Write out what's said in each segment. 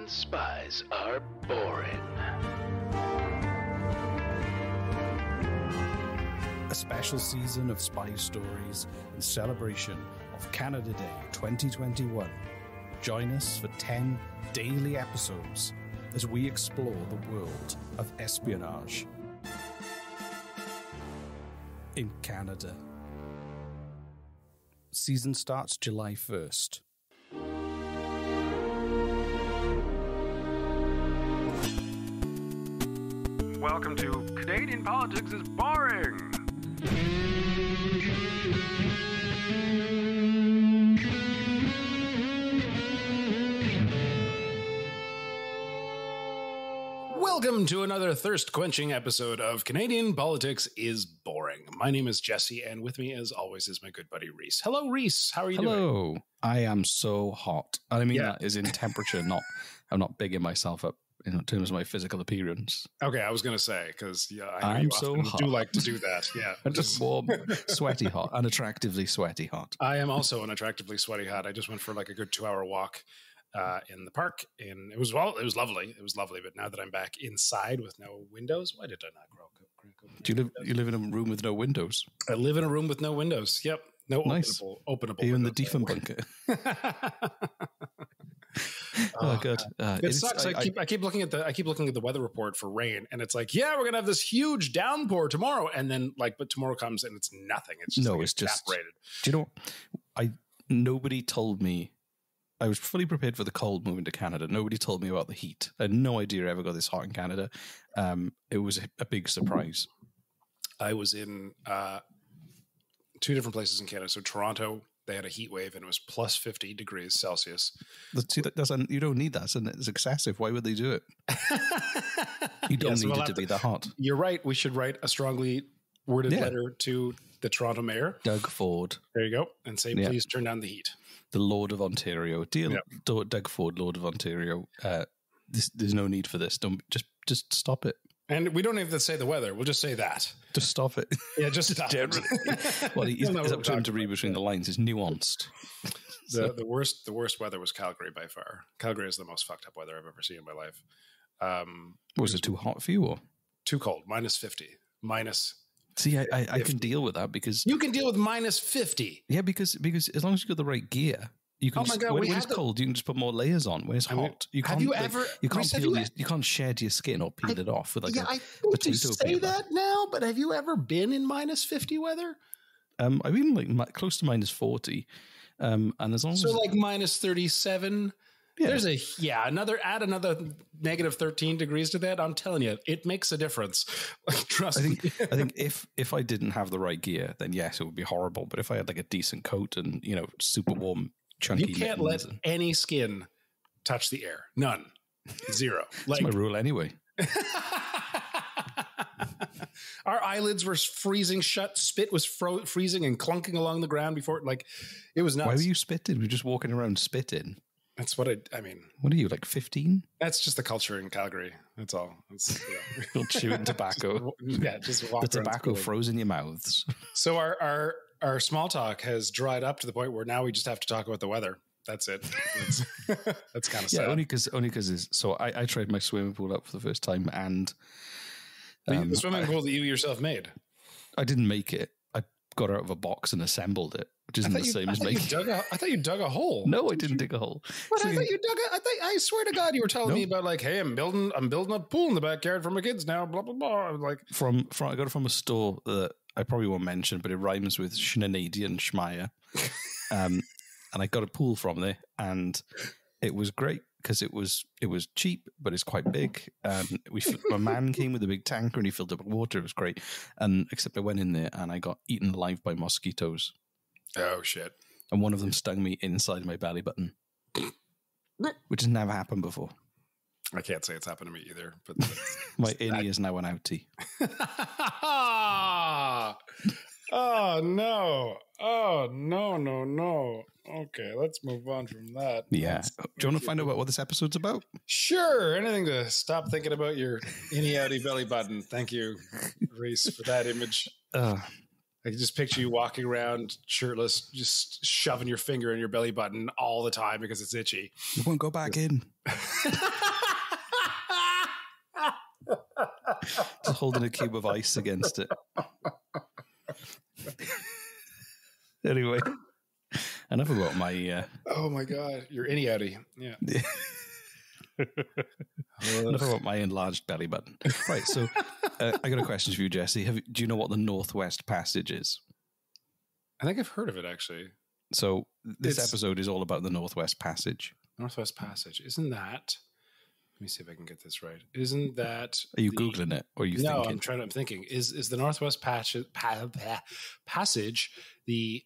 spies are boring. A special season of spy stories in celebration of Canada Day 2021. Join us for 10 daily episodes as we explore the world of espionage in Canada. Season starts July 1st. Welcome to Canadian Politics is Boring! Welcome to another thirst-quenching episode of Canadian Politics is Boring. My name is Jesse, and with me, as always, is my good buddy Reese. Hello, Reese. How are you doing? Hello. I am so hot. I mean, that is in temperature, I'm not bigging myself up in terms of my physical appearance. Okay, I was going to say, because I know I'm you so often hot. do like to do that. Yeah, I'm just warm, sweaty hot, unattractively sweaty hot. I am also unattractively sweaty hot. I just went for like a good 2-hour walk in the park, and it was lovely. It was lovely, but now that I'm back inside with no windows, why did I not grow? Do you live in a room with no windows? I live in a room with no windows. Yep, no nice. openable. Are you in the windows. Diefenbunker? Oh, good. It sucks. I keep looking at the weather report for rain, and it's like, yeah, we're gonna have this huge downpour tomorrow, and then but tomorrow comes and it's nothing. It's just it's just evaporated. Do you know? Nobody told me. I was fully prepared for the cold moving to Canada. Nobody told me about the heat. I had no idea it ever got this hot in Canada. It was a big surprise. I was in 2 different places in Canada. So Toronto, they had a heat wave, and it was plus 50 degrees Celsius. See, you don't need that. It's excessive. Why would they do it? You don't need it to be that hot. You're right. We should write a strongly worded letter to the Toronto mayor, Doug Ford. There you go. And say, please turn down the heat. The Lord of Ontario. Dear Doug Ford, Lord of Ontario, there's no need for this. Don't just stop it. And we don't have to say the weather. We'll just say that. Just stop it. Yeah, just stop generally. Well, he's up to him to read between the lines. It's nuanced. The worst weather was Calgary by far. Calgary is the most fucked up weather I've ever seen in my life. Was it too hot for you or too cold? Minus 50. See, I can deal with that because you can deal with minus 50. Yeah, because as long as you got the right gear, you can. Oh my God! When it's cold, you can just put more layers on. When it's hot, you can't. You can't shed your skin or peel it off with I think you say that now, but have you ever been in minus 50 weather? I've been close to minus 40, and as long as like minus 37. Yeah. There's add another negative 13 degrees to that. I'm telling you, it makes a difference. Trust me. I think if I didn't have the right gear, then yes, it would be horrible. But if I had like a decent coat and super warm, chunky, you can't let any skin touch the air. None. Zero. That's my rule anyway. Our eyelids were freezing shut. Spit was freezing and clunking along the ground before. It was nuts. Why were you spitting? We were just walking around spitting. That's what I mean. What are you, like 15? That's just the culture in Calgary. That's all. You're chewing tobacco. Just walk the tobacco froze in your mouths. So our small talk has dried up to the point where now we just have to talk about the weather. That's it. That's kind of sad. Only because so I tried my swimming pool out for the first time, and the swimming pool that you yourself made. I didn't make it. I got it out of a box and assembled it. Which isn't the same as making. I thought you dug a hole. No, I didn't dig a hole. But I thought you dug I swear to God, you were telling me about hey, I'm building a pool in the backyard for my kids now. Blah blah blah. I got it from a store that I probably won't mention, but it rhymes with Schneidian Schmeier. And I got a pool from there, and it was great because it was cheap, but it's quite big. My man came with a big tanker and he filled it with water. It was great. Except I went in there and I got eaten alive by mosquitoes. Oh, shit. And one of them stung me inside my belly button, which has never happened before. I can't say it's happened to me either. But my innie is now an outie. Oh, no. Oh, no. Okay, let's move on from that. Yeah. Do you want to find out what this episode's about? Sure. Anything to stop thinking about your innie outie belly button. Thank you, Reese, for that image. I can just picture you walking around shirtless, just shoving your finger in your belly button all the time because it's itchy. You won't go back in. Just holding a cube of ice against it. Anyway, enough about my... oh my God, you're innie outie. Yeah. Enough about my enlarged belly button. Right, so I got a question for you, Jesse. Do you know what the NorthWest Passage is? I think I've heard of it, actually. So this episode is all about the NorthWest Passage. NorthWest Passage. Isn't that... Let me see if I can get this right. Isn't that... Are you Googling it, or are you thinking? No, I'm thinking. Is the NorthWest Passage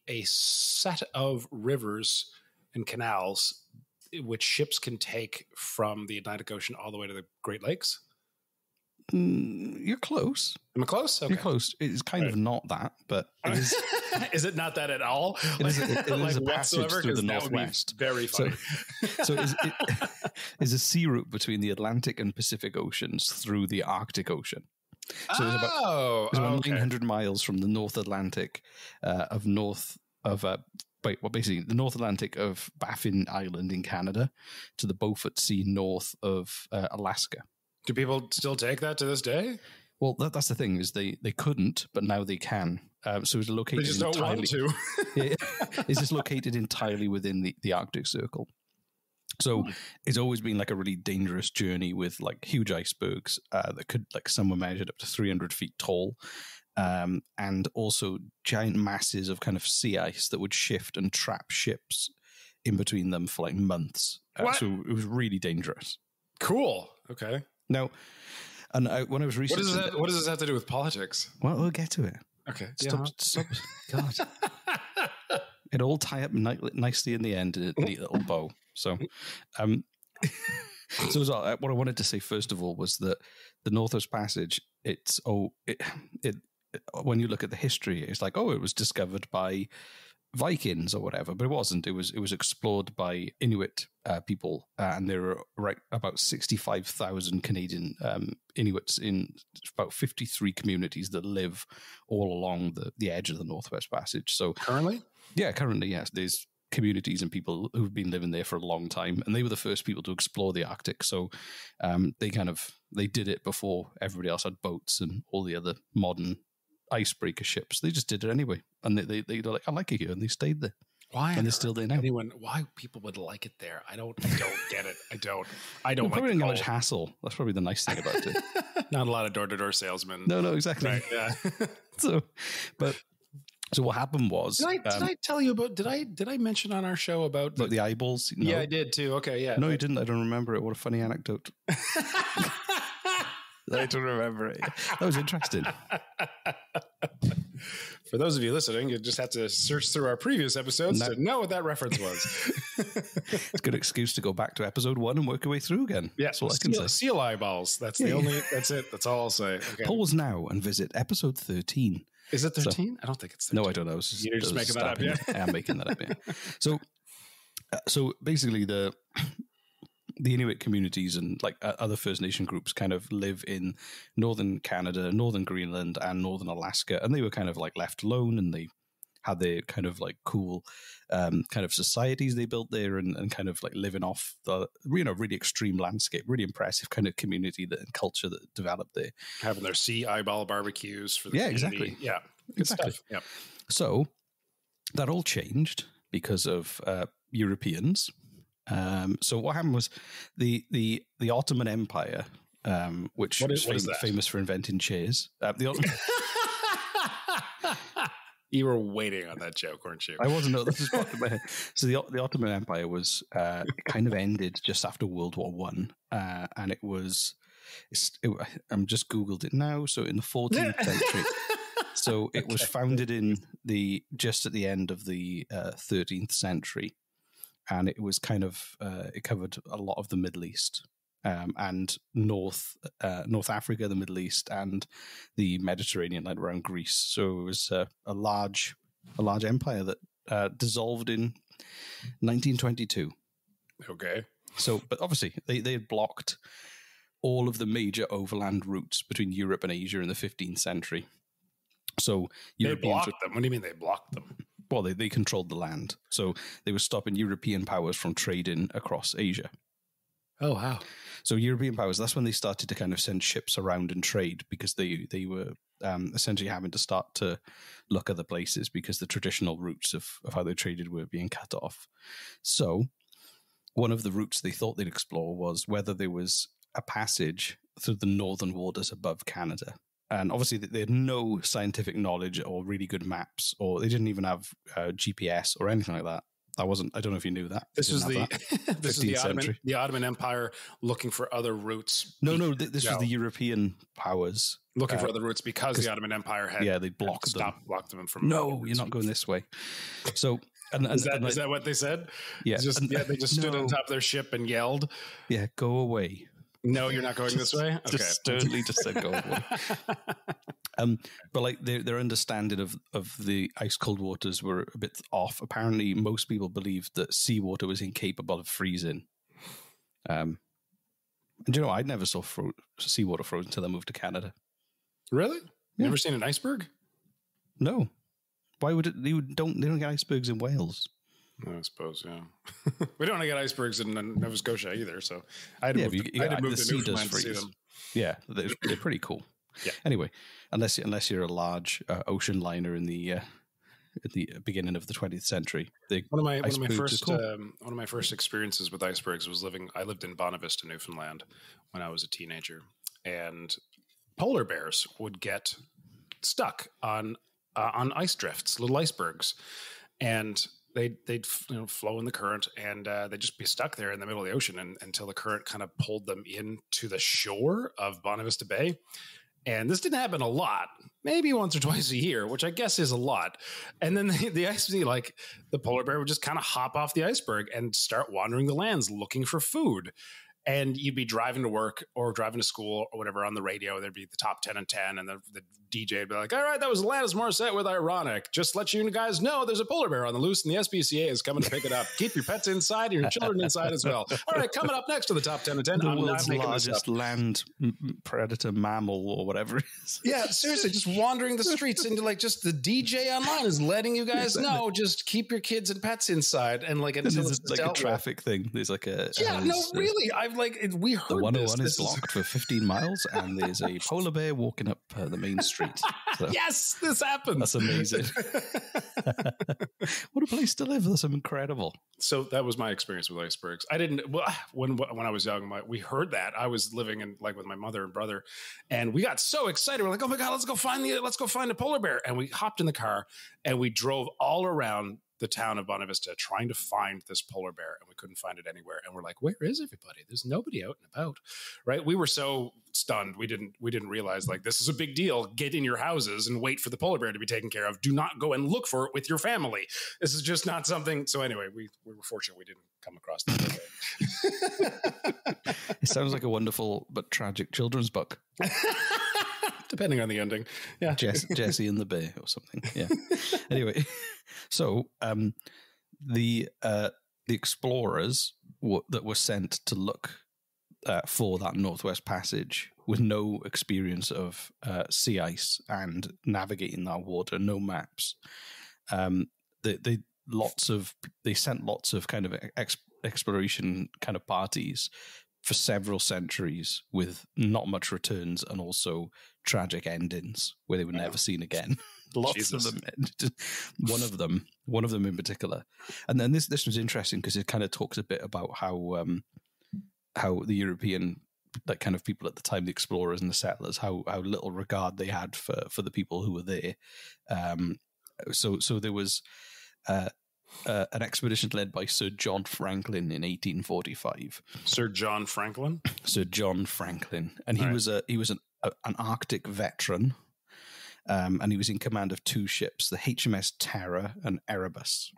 a set of rivers and canals which ships can take from the Atlantic Ocean all the way to the Great Lakes? You're close. Am I close? Okay. You're close. It's kind of not that, but it is. Is it not that at all? It is a passage through the Northwest. Very funny. So it is a sea route between the Atlantic and Pacific Oceans through the Arctic Ocean. So it's about 900 miles from the North Atlantic basically the North Atlantic of Baffin Island in Canada to the Beaufort Sea north of Alaska. Do people still take that to this day? Well, that's the thing, is they couldn't, but now they can. So it's located. They just don't want to. It's just located entirely within the Arctic Circle. So it's always been like a really dangerous journey with like huge icebergs that could, like, some were measured up to 300 feet tall, and also giant masses of kind of sea ice that would shift and trap ships in between them for like months. So it was really dangerous. Cool. Okay. Now, and when I was researching... What does this have to do with politics? Well, we'll get to it. Okay. Stop. God. It'll all tie up nicely in the end in a neat little bow. So, what I wanted to say first of all was that the Northwest Passage, when you look at the history, it's like, it was discovered by Vikings or whatever, but it wasn't. It was explored by Inuit people, and there are about 65,000 Canadian Inuits in about 53 communities that live all along the edge of the Northwest Passage. So currently, yes, there's communities and people who've been living there for a long time, and they were the first people to explore the Arctic. So they did it before everybody else had boats and all the other modern icebreaker ships. They just did it anyway, and they're like, I like it here, and they stayed there. Why? And they're still there now. Why people would like it there? I don't get it. I don't probably not much hassle. That's probably the nice thing about it. Not a lot of door-to-door salesmen. No, exactly. Right, yeah. So what happened was, did I tell you about? Did I mention on our show about the eyeballs? No. Yeah, I did too. Okay, yeah. No, you didn't. I don't remember it. What a funny anecdote. I don't remember it. That was interesting. For those of you listening, you just have to search through our previous episodes to know what that reference was. It's a good excuse to go back to episode 1 and work your way through again. Yeah, that's all I can say. Seal eyeballs. That's that's it. That's all I'll say. Okay. Pause now and visit episode 13. Is it 13? I don't think it's 13. No, I don't know. You're just making that up, yeah? I'm making that up, yeah. So basically the Inuit communities and like other First Nation groups kind of live in northern Canada, northern Greenland, and northern Alaska, and they were kind of like left alone, and they had their kind of like cool kind of societies they built there, and kind of like living off the really extreme landscape, really impressive kind of community and culture that developed there, having their sea eyeball barbecues for the community. Exactly, yeah, good stuff. Yeah. So that all changed because of Europeans. So what happened was the Ottoman Empire, which was famous for inventing chairs. You were waiting on that joke, weren't you? I wasn't. No, this is part of my head. So the Ottoman Empire was kind of ended just after World War One, and it was. I'm just Googled it now. So in the 14th century. So it was founded in just at the end of the 13th century. And it was kind of it covered a lot of the Middle East and North Africa, the Middle East, and the Mediterranean, like around Greece. So it was a large empire that dissolved in 1922. Okay. So, but obviously they had blocked all of the major overland routes between Europe and Asia in the 15th century. So They Europeans blocked them. What do you mean they blocked them? well, they controlled the land. So they were stopping European powers from trading across Asia. Oh, wow. So European powers, that's when they started to kind of send ships around and trade, because they were essentially having to start to look other places because the traditional routes of how they traded were being cut off. So one of the routes they thought they'd explore was whether there was a passage through the northern waters above Canada. And obviously they had no scientific knowledge or really good maps, or they didn't even have GPS or anything like that. I don't know if you knew that. This was the this is the century. Ottoman Empire looking for other routes. No, this was the European powers looking for other routes because the Ottoman Empire had they blocked them from. No, you're not going this way. So is that what they said? Yeah, they just stood on top of their ship and yelled. Yeah, go away. No, you're not going this way. Okay, just sternly just said go away. But like their understanding of the ice cold waters were a bit off. Apparently, most people believed that seawater was incapable of freezing. And you know, I never saw seawater frozen until I moved to Canada. Really? Yeah. Never seen an iceberg? No. Why would it? They don't get icebergs in Wales. I suppose, yeah. We don't get icebergs in Nova Scotia either, so I had to move to Newfoundland to see them. Yeah, they're pretty cool. Yeah. Anyway, unless you're a large ocean liner in the beginning of the 20th century, one of my first experiences with icebergs was I lived in Bonavista, Newfoundland, when I was a teenager, and polar bears would get stuck on ice drifts, little icebergs, and they'd flow in the current, and they'd just be stuck there in the middle of the ocean until the current kind of pulled them into the shore of Bonavista Bay. And this didn't happen a lot, maybe once or twice a year, which I guess is a lot. And then the polar bear would just kind of hop off the iceberg and start wandering the lands looking for food. And you'd be driving to work or driving to school or whatever on the radio. There'd be the top 10 and 10, and the DJ would be like, all right, that was Alanis Morissette with Ironic. Just let you guys know there's a polar bear on the loose, and the SPCA is coming to pick it up. Keep your pets inside and your children inside as well. All right, coming up next to the top 10 and 10. The world's largest land predator mammal or whatever it is. Yeah, seriously, just wandering the streets into just the DJ online is letting you guys know, just keep your kids and pets inside. And this is like a traffic thing. There's like a... Yeah, really. We heard the 101 this is blocked for 15 miles, and there's a polar bear walking up the main street. So yes, this happens. That's amazing. What a place to live. That's incredible. So that was my experience with icebergs. I didn't, when I was young, we heard that. I was living with my mother and brother, and we got so excited. We're like, oh my God, let's go find the polar bear. And we hopped in the car and we drove all around the town of Bonavista trying to find this polar bear, and we couldn't find it anywhere. And we're like, where is everybody? There's nobody out and about, right? We were so stunned. We didn't realize this is a big deal. Get in your houses and wait for the polar bear to be taken care of. Do not go and look for it with your family. This is just not something. So anyway, we were fortunate we didn't come across the It sounds like a wonderful but tragic children's book. Depending on the ending. Yeah. Jesse and the Bear or something. Yeah. Anyway, so the explorers that were sent to look for that Northwest Passage with no experience of sea ice and navigating that water, no maps, they sent lots of kind of exploration kind of parties for several centuries with not much returns and also tragic endings where they were never seen again. Lots of them. One of them in particular. And then this was interesting because it kind of talks a bit about how the European kind of people at the time, the explorers and the settlers, how little regard they had for the people who were there. So there was an expedition led by Sir John Franklin in 1845. Sir John Franklin, and he was an Arctic veteran, and he was in command of two ships, the HMS Terror and Erebus.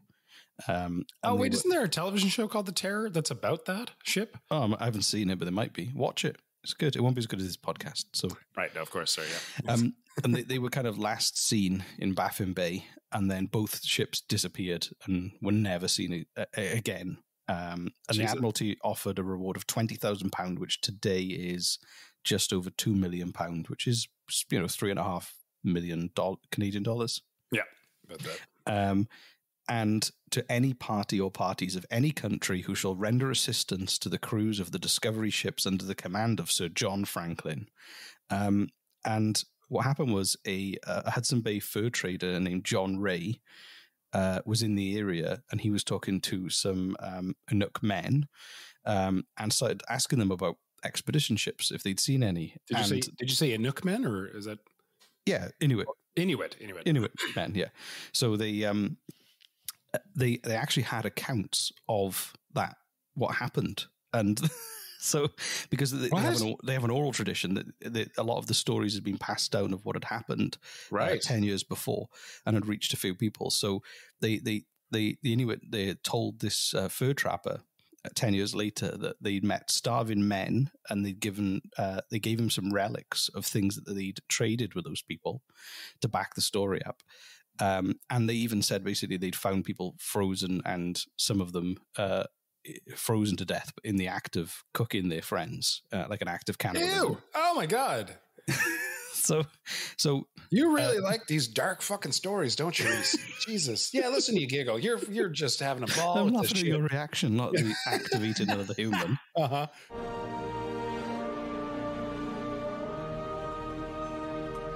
Isn't there a television show called The Terror that's about that ship? I haven't seen it, but there might be. Watch it. It's good. It won't be as good as this podcast. So right, no, of course, sorry, yeah. And they were kind of last seen in Baffin Bay, and then both ships disappeared and were never seen again. And the Admiralty offered a reward of £20,000, which today is just over £2 million, which is $3.5 million Canadian dollars. Yeah, about that. And to any party or parties of any country who shall render assistance to the crews of the Discovery ships under the command of Sir John Franklin. And what happened was a Hudson Bay fur trader named John Ray was in the area, and he was talking to some Inuk men and started asking them about expedition ships, if they'd seen any. Did you say Inuk men, or is that? Yeah, Inuit men, yeah. So they actually had accounts of that, what happened. And so because they have an oral tradition that a lot of the stories had been passed down of what had happened 10 years before and had reached a few people. So the Inuit, they told this fur trapper 10 years later that they'd met starving men, and they gave him some relics of things that they'd traded with those people to back the story up. And they even said basically they'd found people frozen, and some of them frozen to death in the act of cooking their friends, like an act of cannibalism. Ew! Oh my God! So you really like these dark fucking stories, don't you, Reese? Jesus. Yeah, listen to you giggle. You're just having a ball. I'm with laughing this at shit. your reaction, not the act of eating another human. Uh-huh.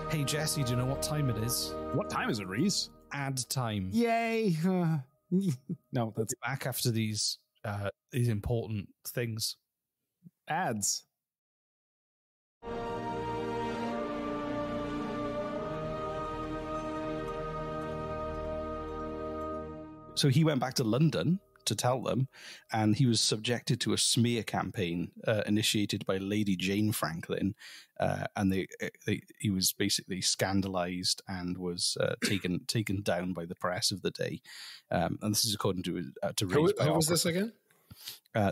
Hey Jesse, do you know what time it is? What time is it, Reese? Ad time. Yay! No, that's Back after these important things. ads. So he went back to London to tell them, and he was subjected to a smear campaign initiated by Lady Jane Franklin, and he was basically scandalized and was taken down by the press of the day. And this is according to Ray's biography. Who was this again?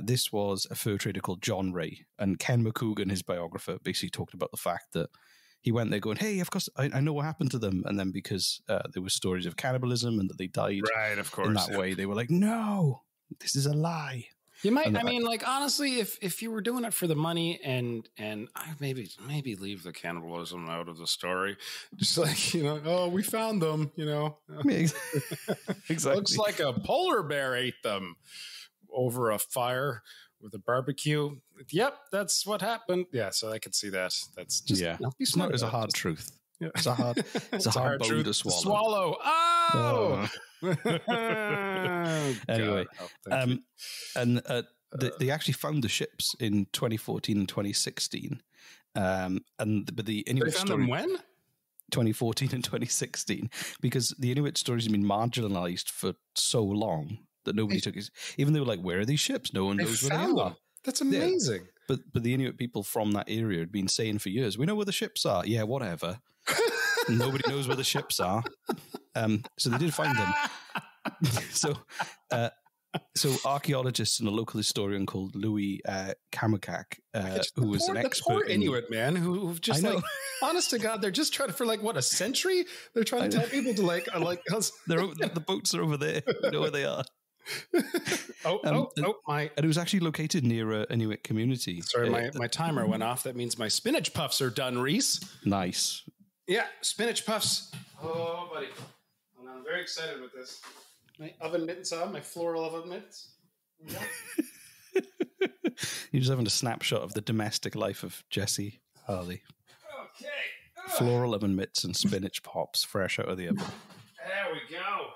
This was a fur trader called John Ray, and Ken McCougan, his biographer, basically talked about the fact that he went there going, hey, of course, I know what happened to them. And then because there were stories of cannibalism and that they died Of course, in that way, they were like, no, this is a lie. You might, honestly, if you were doing it for the money and I maybe leave the cannibalism out of the story, just like, oh, we found them, Exactly. Looks like a polar bear ate them over a fire with a barbecue. Yep, that's what happened. Yeah, so I could see that. That's just be smart. It's a hard truth. Yeah. It's a hard bone to swallow. Oh. Anyway, they actually found the ships in 2014 and 2016. But the Inuit they found story, them when? 2014 and 2016, because the Inuit stories have been marginalized for so long that nobody took it. Even they were like, where are these ships? No one knows where they are. That's amazing. Yeah. But the Inuit people from that area had been saying for years, we know where the ships are. Yeah, whatever. Nobody knows where the ships are. So they did find them. So archaeologists and a local historian called Louis Kamukak, who was an expert. The poor Inuit, man, who've just honest to God, they're just trying to, for a century, they're trying to tell people to the boats are over there. You know where they are. And it was actually located near an Inuit community. Sorry, my timer went off. That means my spinach puffs are done, Reese. Nice. Yeah, spinach puffs. Oh, buddy. I'm very excited with this. My oven mitts on, my floral oven mitts. Yeah. You're just having a snapshot of the domestic life of Jesse Harley. Okay. Floral oven mitts and spinach pops fresh out of the oven. There we go.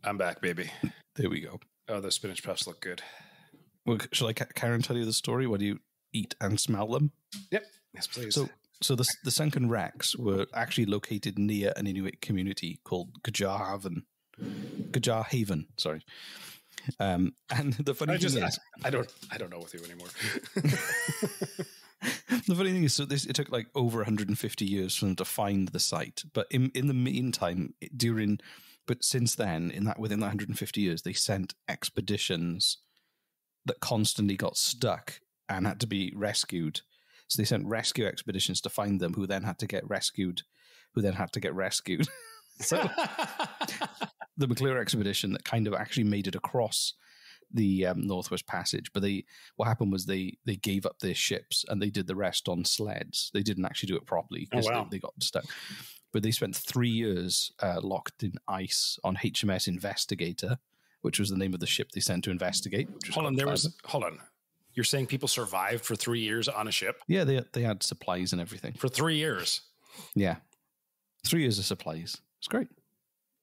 I'm back, baby. There we go. Oh, the spinach puffs look good. Well, shall I, Karen, tell you the story? What do you eat and smell them? Yep. Yes, please. So the sunken wrecks were actually located near an Inuit community called Gajar Haven. Sorry. And the funny thing is, I don't know with you anymore. The funny thing is, it took like over 150 years for them to find the site. But in the meantime, since then, within that 150 years, they sent expeditions that constantly got stuck and had to be rescued. So they sent rescue expeditions to find them, who then had to get rescued, So the McClure expedition that kind of actually made it across the Northwest Passage, but what happened was they gave up their ships and they did the rest on sleds. They didn't actually do it properly because they got stuck. but they spent 3 years locked in ice on HMS Investigator, which was the name of the ship they sent to investigate. Hold on. You're saying people survived for 3 years on a ship? Yeah, they had supplies and everything. For 3 years? Yeah. 3 years of supplies. It's great.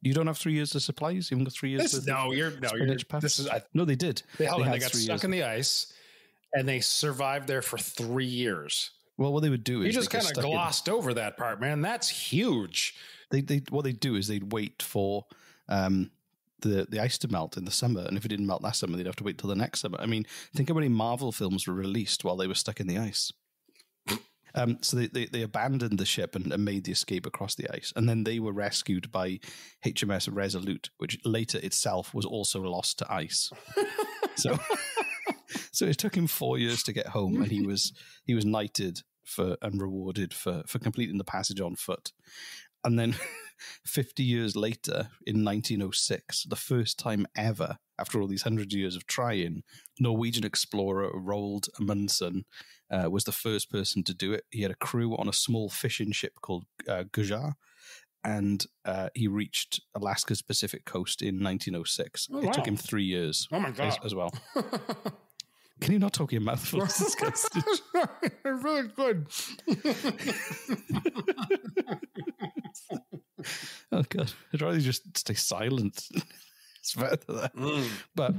You don't have 3 years of supplies? You haven't got 3 years? No, they did. They got stuck in the ice, and they survived there for 3 years. Well, what they would do is... You just kind of glossed over that part, man. That's huge. What they'd do is they'd wait for the ice to melt in the summer, and if it didn't melt that summer, they'd have to wait till the next summer. I mean, think how many Marvel films were released while they were stuck in the ice. So they abandoned the ship and made the escape across the ice. And then they were rescued by HMS Resolute, which later itself was also lost to ice. So it took him 4 years to get home, and he was knighted and rewarded for completing the passage on foot. And then 50 years later, in 1906, the first time ever, after all these hundreds of years of trying, Norwegian explorer Roald Amundsen was the first person to do it. He had a crew on a small fishing ship called Gujar, and he reached Alaska's Pacific coast in 1906. It took him 3 years as well. Can you not talk your mouth full? It's really good. Oh, God. I'd rather just stay silent. It's better than that. But,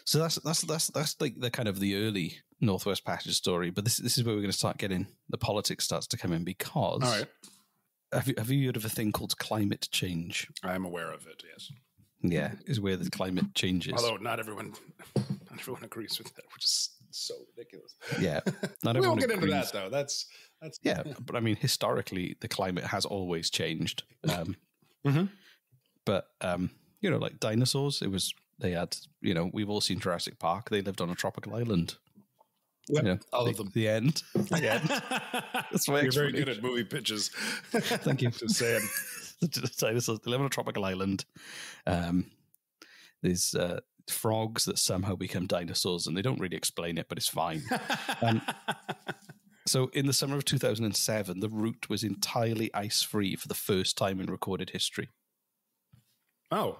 so that's like the kind of the early Northwest Passage story. But this is where we're going to start getting the politics starts to come in, because... All right. Have you heard of a thing called climate change? I am aware of it, yes. Yeah, is where the climate changes. Although not everyone agrees with that, which is so ridiculous. Yeah, not everyone. We won't get into that though. That's yeah. But I mean, historically, the climate has always changed. But like dinosaurs, they had. We've all seen Jurassic Park. They lived on a tropical island. Yep, all of them. The end. The end. That's my You're very good at movie pitches. Thank you. Just saying. The dinosaurs, they live on a tropical island. There's frogs that somehow become dinosaurs, and they don't really explain it, but it's fine. So in the summer of 2007, the route was entirely ice-free for the first time in recorded history. Oh,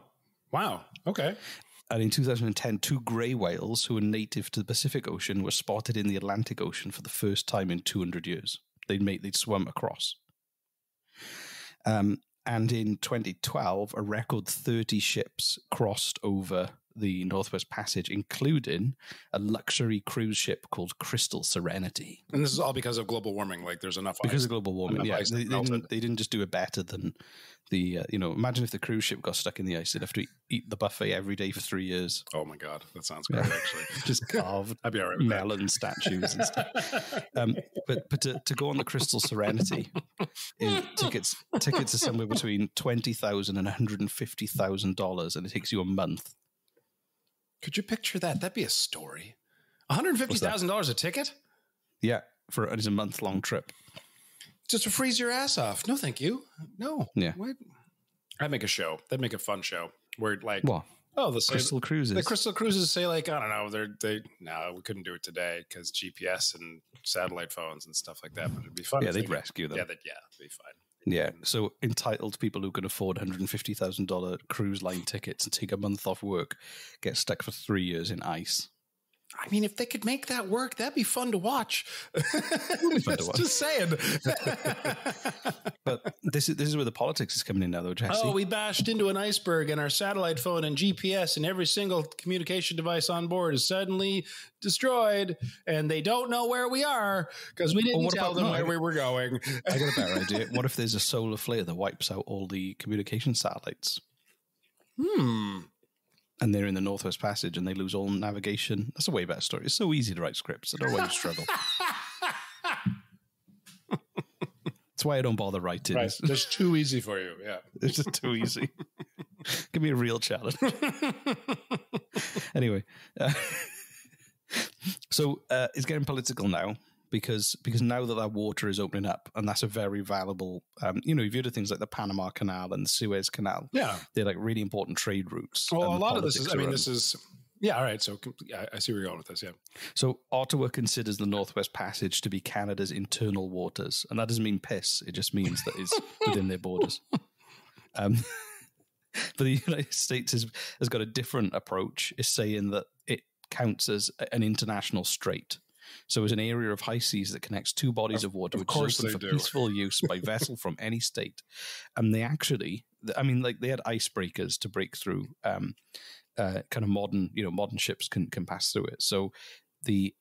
wow. Okay. And in 2010, 2 grey whales who were native to the Pacific Ocean were spotted in the Atlantic Ocean for the first time in 200 years. They'd swum across. And in 2012, a record 30 ships crossed over the Northwest Passage, including a luxury cruise ship called Crystal Serenity. And this is all because of global warming. Like there's enough because ice, of global warming. Yeah, they didn't just do it better than the. Imagine if the cruise ship got stuck in the ice; they'd have to eat the buffet every day for 3 years. Oh my God, that sounds great. Actually, just carved I'd be all right with melon statues and stuff. But to go on the Crystal Serenity, tickets are somewhere between $20,000 and $150,000, and it takes you a month. Could you picture that? That'd be a story. $150,000 a ticket? Yeah, it's a month-long trip. Just to freeze your ass off. No, thank you. No. Yeah. What? I'd make a show. They'd make a fun show where like, what? Oh, the Crystal Cruises. The Crystal Cruises say like, I don't know, no, we couldn't do it today because GPS and satellite phones and stuff like that. But it'd be fun. Yeah, they'd rescue them. Yeah, it'd be fine. Yeah, so entitled people who can afford $150,000 cruise line tickets and take a month off work get stuck for 3 years in ice. I mean, if they could make that work, that'd be fun to watch. Just saying. But this is where the politics is coming in now, though, Jesse. Oh, we bashed into an iceberg and our satellite phone and GPS and every single communication device on board is suddenly destroyed, and they don't know where we are because we didn't tell them where we were going. I got a better idea. What if there's a solar flare that wipes out all the communication satellites? And they're in the Northwest Passage and they lose all navigation. That's a way better story. It's so easy to write scripts. I don't know why you struggle. That's why I don't bother writing. Right. It's too easy for you. Yeah. It's just too easy. Give me a real challenge. Anyway. So it's getting political now because now that water is opening up, and that's a very valuable, you've heard of things like the Panama Canal and the Suez Canal. Yeah. They're like really important trade routes. Well, a lot of this is, Yeah, all right. So I see where you're going with this, yeah. So Ottawa considers the Northwest Passage to be Canada's internal waters. And that doesn't mean piss. It just means that it's within their borders. But the United States has got a different approach. It's saying that it counts as an international strait. So it's an area of high seas that connects two bodies of water, which is open for peaceful use by vessel from any state. And they actually, I mean, like they had icebreakers to break through. Kind of modern ships can pass through it. So in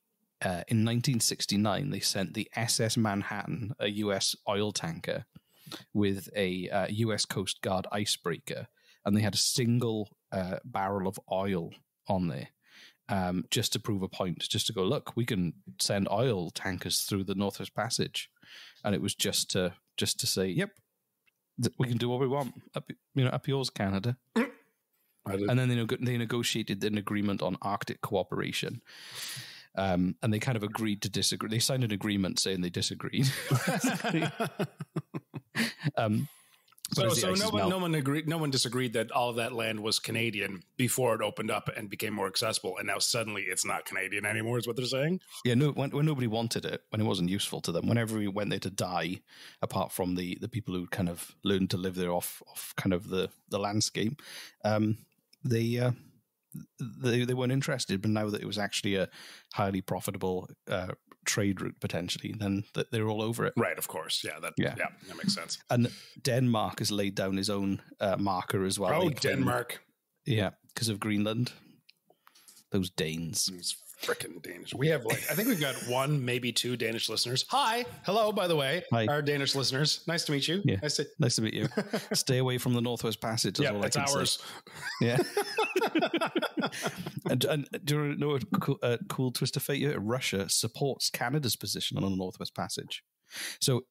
1969, they sent the SS Manhattan, a U.S. oil tanker, with a U.S. Coast Guard icebreaker, and they had a single barrel of oil on there, just to prove a point, just to go, look, we can send oil tankers through the Northwest Passage, and it was just to say, yep, we can do what we want, up yours, Canada. And then they negotiated an agreement on Arctic cooperation, and they kind of agreed to disagree. They signed an agreement saying they disagreed. So no one agreed. No one disagreed that all of that land was Canadian before it opened up and became more accessible, and now suddenly it's not Canadian anymore. Is what they're saying? Yeah. No, when nobody wanted it, when it wasn't useful to them, whenever we went there to die, apart from the people who kind of learned to live there off kind of the landscape, they weren't interested. But now that it was actually a highly profitable trade route potentially, then they're all over it. Right, of course. Yeah, that makes sense. And Denmark has laid down his own marker as well. Oh, Denmark. Yeah, because of Greenland. Those Danes. Those frickin' Danish. We have I think we've got one, maybe two Danish listeners. Hi. Hello, by the way. Hi. Our Danish listeners. Nice to meet you. Yeah. Nice to meet you. Stay away from the Northwest Passage. That's all I can ours. Say. Yeah. and do you know a cool twist of fate here? Russia supports Canada's position on the Northwest Passage. So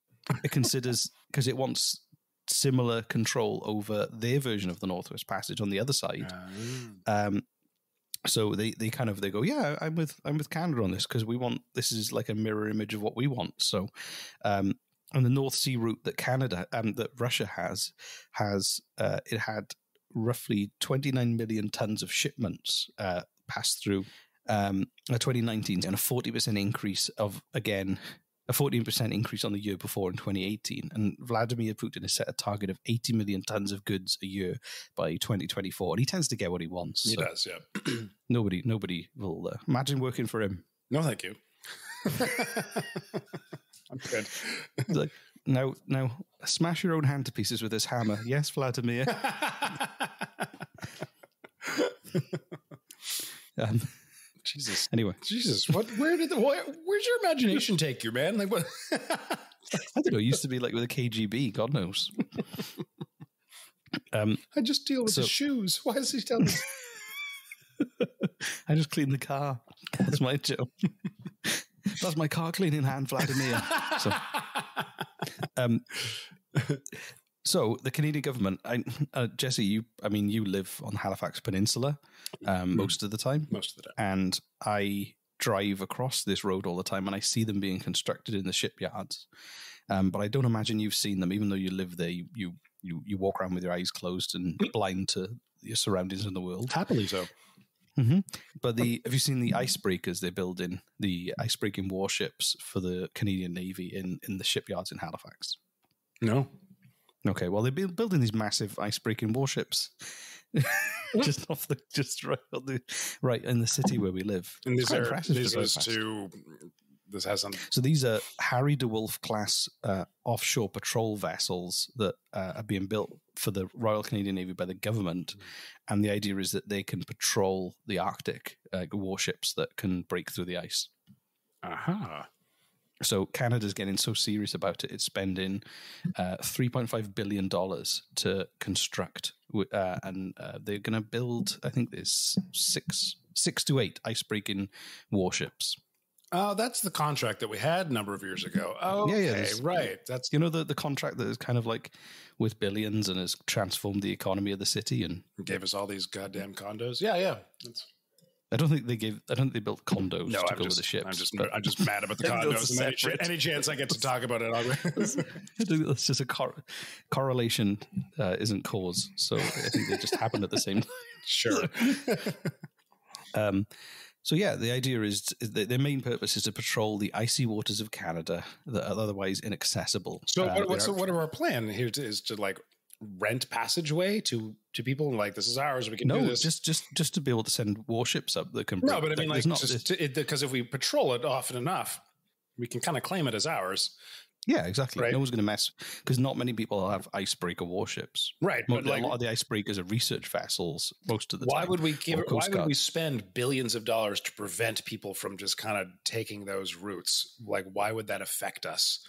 it considers, because it wants similar control over their version of the Northwest Passage on the other side. So they go, yeah, I'm with Canada on this because this is like a mirror image of what we want. So, and the North Sea route that that Russia has it had roughly 29 million tons of shipments pass through 2019, and a 40% increase a 14% increase on the year before in 2018. And Vladimir Putin has set a target of 80 million tons of goods a year by 2024. And he tends to get what he wants. He does, yeah. Nobody will imagine working for him. No, thank you. I'm good. Like, now, smash your own hand to pieces with this hammer. Yes, Vladimir. Jesus. Anyway, Jesus. Where's your imagination take you, man? Like what? I don't know. It used to be like with the KGB. God knows. I just deal with his shoes. Why is he telling me? I just clean the car. That's my job. That's my car cleaning hand, Vladimir. So the Canadian government, Jesse, you live on Halifax Peninsula most of the time. Most of the time. And I drive across this road all the time, and I see them being constructed in the shipyards. But I don't imagine you've seen them, even though you live there. You walk around with your eyes closed and blind to your surroundings in the world. Happily so. Mm-hmm. But have you seen the icebreakers they're building, the icebreaking warships for the Canadian Navy in the shipyards in Halifax? No. Okay, well, they're building these massive icebreaking warships right in the city where we live. And this has some. So these are Harry DeWolf class offshore patrol vessels that are being built for the Royal Canadian Navy by the government, and the idea is that they can patrol the Arctic, warships that can break through the ice. Aha. So Canada's getting so serious about it; it's spending $3.5 billion to construct, and they're going to build. I think there's six to eight icebreaking warships. Oh, that's the contract that we had a number of years ago. Oh, okay, right. That's the contract that is kind of like with billions and has transformed the economy of the city and gave us all these goddamn condos. Yeah. I don't think they built condos to go with the ships. I'm just mad about the condos. Any chance I get to talk about it, I think that's just a correlation isn't cause. So I think they just happened at the same time. Sure. So yeah, the idea is their main purpose is to patrol the icy waters of Canada that are otherwise inaccessible. So what are our plan here? Is to like rent passageway to people and like, this is ours, we can do this? just to be able to send warships up that can. No, but I mean, like, because if we patrol it often enough, we can kind of claim it as ours. Yeah, exactly. Right. No one's going to mess, because not many people have icebreaker warships. Right. But a lot of the icebreakers are research vessels most of the time. Why would we spend billions of dollars to prevent people from just kind of taking those routes? Like, why would that affect us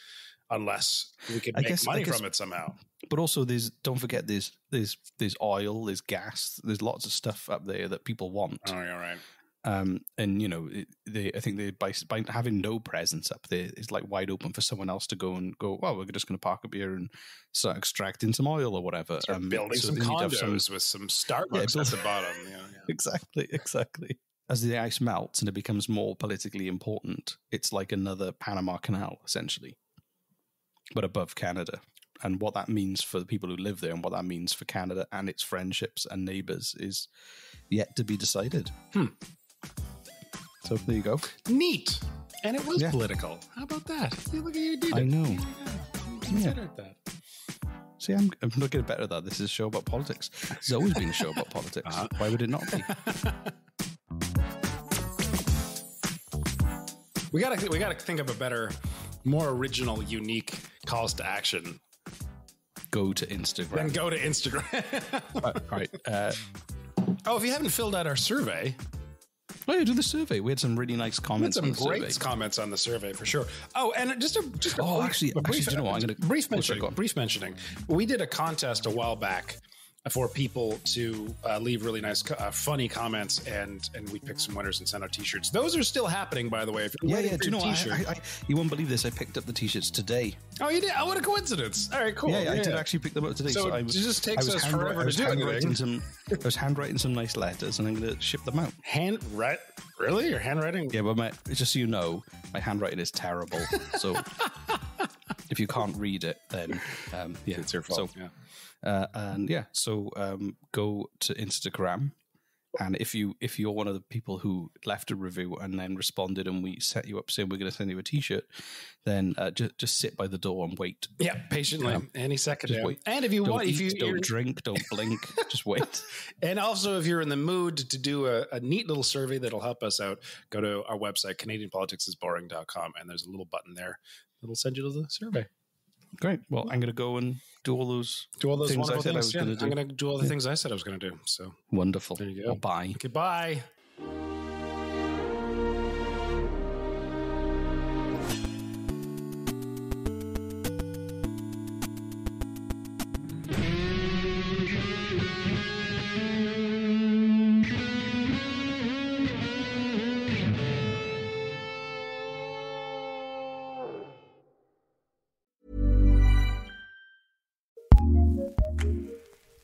unless we could make money from it somehow? But also, don't forget, there's oil, there's gas, there's lots of stuff up there that people want. Oh, yeah, right. And you know, I think by having no presence up there, it's like wide open for someone else to go. Well, we're just going to park up here and start extracting some oil or whatever. Building some condos with some Starbucks at the bottom. Yeah. Exactly. As the ice melts and it becomes more politically important, it's like another Panama Canal, essentially, but above Canada. And what that means for the people who live there and what that means for Canada and its friendships and neighbors is yet to be decided. So there you go. Neat. And it was political. How about that? See, look at you did it. I know. Considered that. See, I'm looking better at that. This is a show about politics. It's always been a show about politics. Why would it not be? We gotta think of a better, more original, unique calls to action. Go to Instagram. Then go to Instagram. Right. If you haven't filled out our survey. Oh, yeah, do the survey. We had some really nice comments. Some great comments on the survey for sure. Oh, and actually, do you know what? Brief mentioning. We did a contest a while back for people to leave really nice, funny comments, and we picked some winners and sent out T-shirts. Those are still happening, by the way. If you're do you know what? You won't believe this. I picked up the T-shirts today. Oh, you did? Oh, what a coincidence! All right, cool. Yeah, I did actually pick them up today. So it just takes us forever to do anything. I was handwriting some nice letters, and I'm going to ship them out. Really? Your handwriting? Yeah, but just so you know, my handwriting is terrible. So if you can't read it, then it's your fault. So, go to Instagram, and if you're one of the people who left a review and then responded, and we set you up saying we're going to send you a T-shirt, then just sit by the door and wait. Yeah, patiently, any second. Just wait. And if you want, don't drink, don't blink, just wait. And also, if you're in the mood to do a neat little survey that'll help us out, go to our website, CanadianPoliticsIsBoring.com, and there's a little button there that'll send you to the survey. Great. Well, I'm going to go and do all those things I said I was going to do. I'm going to do all the things I said I was going to do. So wonderful. There you go. Well, bye. Goodbye.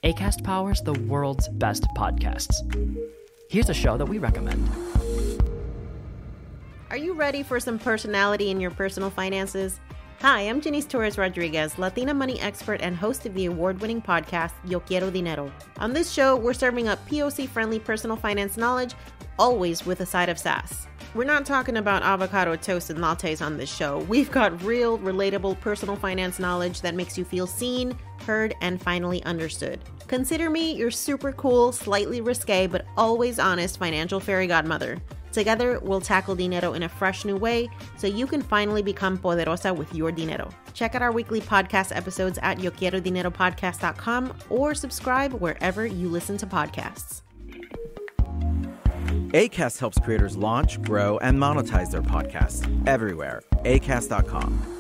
Acast powers the world's best podcasts. Here's a show that we recommend. Are you ready for some personality in your personal finances? Hi, I'm Janice Torres-Rodriguez, Latina money expert and host of the award-winning podcast, Yo Quiero Dinero. On this show, we're serving up POC-friendly personal finance knowledge, always with a side of sass. We're not talking about avocado toast and lattes on this show. We've got real, relatable personal finance knowledge that makes you feel seen, heard, and finally understood. Consider me your super cool, slightly risque, but always honest financial fairy godmother. Together, we'll tackle dinero in a fresh new way so you can finally become poderosa with your dinero. Check out our weekly podcast episodes at YoQuieroDineroPodcast.com or subscribe wherever you listen to podcasts. Acast helps creators launch, grow, and monetize their podcasts everywhere. Acast.com.